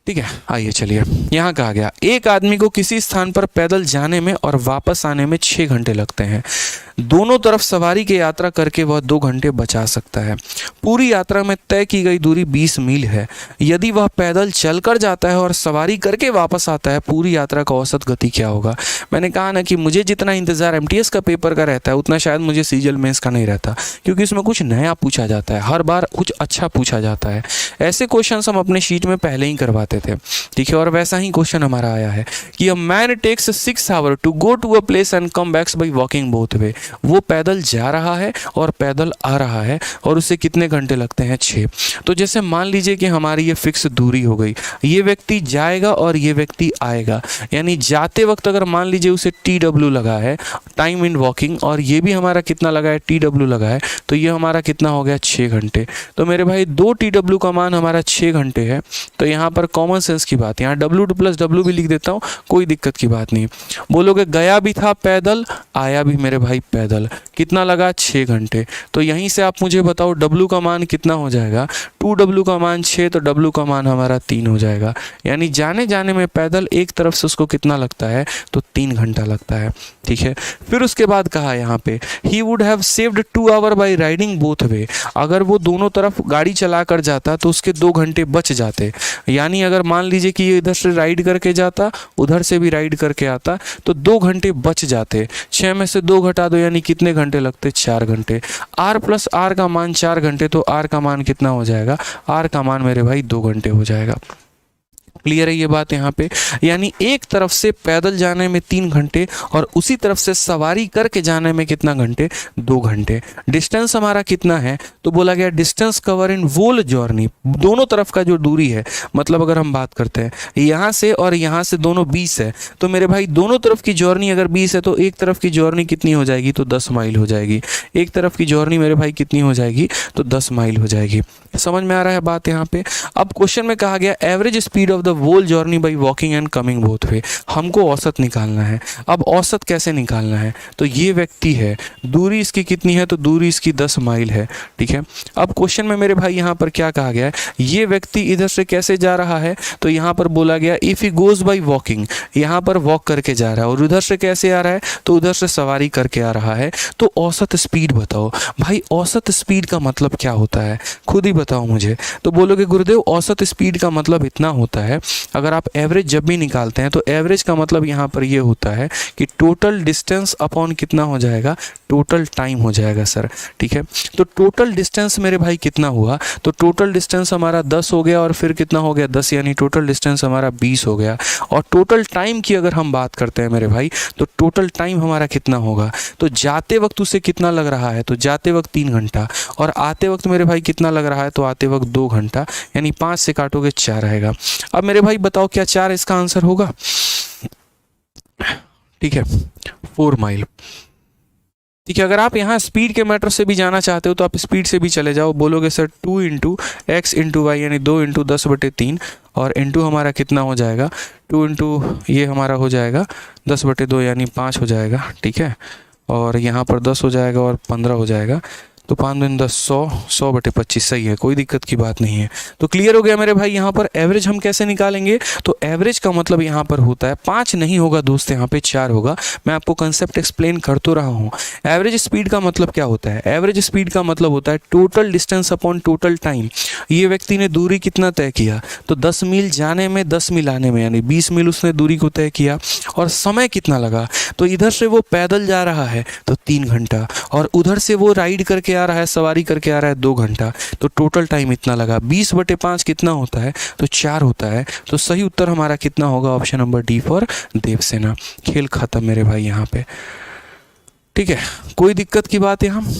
ठीक है, आइए चलिए, यहाँ कहा गया एक आदमी को किसी स्थान पर पैदल जाने में और वापस आने में 6 घंटे लगते हैं। दोनों तरफ सवारी की यात्रा करके वह 2 घंटे बचा सकता है। पूरी यात्रा में तय की गई दूरी 20 मील है। यदि वह पैदल चलकर जाता है और सवारी करके वापस आता है, पूरी यात्रा का औसत गति क्या होगा? मैंने कहा ना कि मुझे जितना इंतजार एमटीएस का पेपर का रहता है उतना शायद मुझे सीजीएल मेंस का नहीं रहता, क्योंकि इसमें कुछ नया पूछा जाता है, हर बार कुछ अच्छा पूछा जाता है। ऐसे क्वेश्चंस हम अपने शीट में पहले ही करवाते थे, ठीक है। और वैसा ही क्वेश्चन हमारा आया है कि a man takes 6 hour to go to a place and come backs by walking both way. वो पैदल जा रहा है और पैदल आ रहा है और उसे कितने घंटे लगते हैं? 6। तो जैसे मान लीजिए कि हमारी ये फिक्स दूरी हो गई, ये व्यक्ति जाएगा और ये व्यक्ति आएगा, यानी जाते वक्त अगर मान लीजिए उसे TW लगा है, टाइम इन वॉकिंग, और ये भी हमारा कितना लगा है? TW लगा है, तो ये हमारा कितना हो गया? 6 घंटे। तो मेरे भाई 2 TW का मान हमारा 6 घंटे है। तो यहाँ पर कॉमन सेंस की बात, यहाँ W2 प्लस W भी लिख देता हूँ, कोई दिक्कत की बात नहीं। बोलोगे गया भी था पैदल, आया भी मेरे भाई पैदल, कितना लगा? 6 घंटे। तो यहीं से आप मुझे बताओ W का मान कितना हो जाएगा? 2W का मान 6, तो W का मान हमारा 3 हो जाएगा। यानी जाने जाने में पैदल एक तरफ से उसको कितना लगता है? तो 3 घंटा लगता है, ठीक है। फिर उसके बाद कहा यहाँ पे ही would have saved 2 hour by riding both way. अगर वो दोनों तरफ गाड़ी चला कर जाता तो उसके 2 घंटे बच जाते। यानी अगर मान लीजिए कि ये इधर से राइड करके जाता, उधर से भी राइड करके आता, तो 2 घंटे बच जाते। 6 में से 2 घटा दो, यानी कितने घंटे लगते? 4 घंटे। R प्लस R का मान 4 घंटे, तो R का मान कितना हो जाएगा? R का मान मेरे भाई 2 घंटे हो जाएगा। क्लियर है ये बात यहाँ पे? यानी एक तरफ से पैदल जाने में 3 घंटे और उसी तरफ से सवारी करके जाने में कितना घंटे? 2 घंटे। डिस्टेंस हमारा कितना है? तो बोला गया distance cover in whole journey, दोनों तरफ का जो दूरी है, मतलब अगर हम बात करते हैं यहाँ से और यहाँ से दोनों 20 है, तो मेरे भाई दोनों तरफ की जर्नी अगर 20 है तो एक तरफ की जर्नी कितनी हो जाएगी? तो 10 माइल हो जाएगी। एक तरफ की जर्नी मेरे भाई कितनी हो जाएगी? तो 10 माइल हो जाएगी। समझ में आ रहा है बात यहाँ पे? अब क्वेश्चन में कहा गया average speed of the whole journey by walking and coming both way. हमको औसत निकालना है। अब औसत कैसे निकालना है? तो ये व्यक्ति है, दूरी इसकी कितनी है? तो दूरी इसकी 10 माइल है, ठीक है। अब क्वेश्चन में मेरे भाई यहाँ पर क्या कहा गया है? ये व्यक्ति इधर से कैसे जा रहा है? तो यहाँ पर बोला गया if he goes by walking, यहाँ पर वॉक करके जा रहा है, और उधर से कैसे आ रहा है? तो उधर से सवारी करके आ रहा है। तो औसत स्पीड बताओ भाई, औसत स्पीड का मतलब क्या होता है? खुद ही बताओ मुझे। तो बोलोगे गुरुदेव औसत स्पीड का मतलब इतना होता है, अगर आप एवरेज जब भी निकालते हैं तो एवरेज का मतलब यहाँ पर ये होता है कि टोटल डिस्टेंस अपॉन कितना हो जाएगा? टोटल टाइम हो जाएगा सर, ठीक है। तो टोटल डिस्टेंस मेरे भाई कितना हुआ? तो टोटल डिस्टेंस हमारा 10 हो गया, और फिर कितना हो गया? 10, यानी टोटल डिस्टेंस हमारा 20 हो गया। और टोटल टाइम की अगर हम बात करते हैं मेरे भाई, तो टोटल टाइम हमारा कितना होगा? तो जाते वक्त उसे कितना लग रहा है? तो जाते वक्त 3 घंटा, और आते वक्त मेरे भाई कितना लग रहा है? तो आते वक्त 2 घंटा, यानी 5 से काटोगे 4 आएगा। अब मेरे भाई बताओ क्या 4 इसका आंसर होगा? ठीक है, 4 माइल, ठीक है। अगर आप यहाँ स्पीड के मैटर से भी जाना चाहते हो तो आप स्पीड से भी चले जाओ। बोलोगे sir 2 into X into Y, यानी 2 इंटू 10/3, और इंटू हमारा कितना हो जाएगा? 2 इंटू ये हमारा हो जाएगा 10/2, यानी 5 हो जाएगा, ठीक है। और यहाँ पर 10 हो जाएगा और 15 हो जाएगा, तो 5 दूनी 10, 100/25, सही है, कोई दिक्कत की बात नहीं है। तो क्लियर हो गया मेरे भाई। यहाँ पर एवरेज हम कैसे निकालेंगे? तो एवरेज का मतलब यहाँ पर होता है 5 नहीं होगा दोस्त, यहाँ पे 4 होगा। मैं आपको कंसेप्ट एक्सप्लेन कर तो रहा हूँ। एवरेज स्पीड का मतलब क्या होता है? एवरेज स्पीड का मतलब होता है total distance upon total time. ये व्यक्ति ने दूरी कितना तय किया? तो 10 मील जाने में, 10 मील आने में, यानी 20 मील उसने दूरी को तय किया। और समय कितना लगा? तो इधर से वो पैदल जा रहा है तो 3 घंटा, और उधर से वो राइड करके आ रहा है, सवारी करके आ रहा है 2 घंटा, तो टोटल टाइम इतना लगा। 20/5 कितना होता है? तो 4 होता है। तो सही उत्तर हमारा कितना होगा? Option number D for Devsena. खेल खत्म मेरे भाई यहाँ पे, ठीक है, कोई दिक्कत की बात है? हम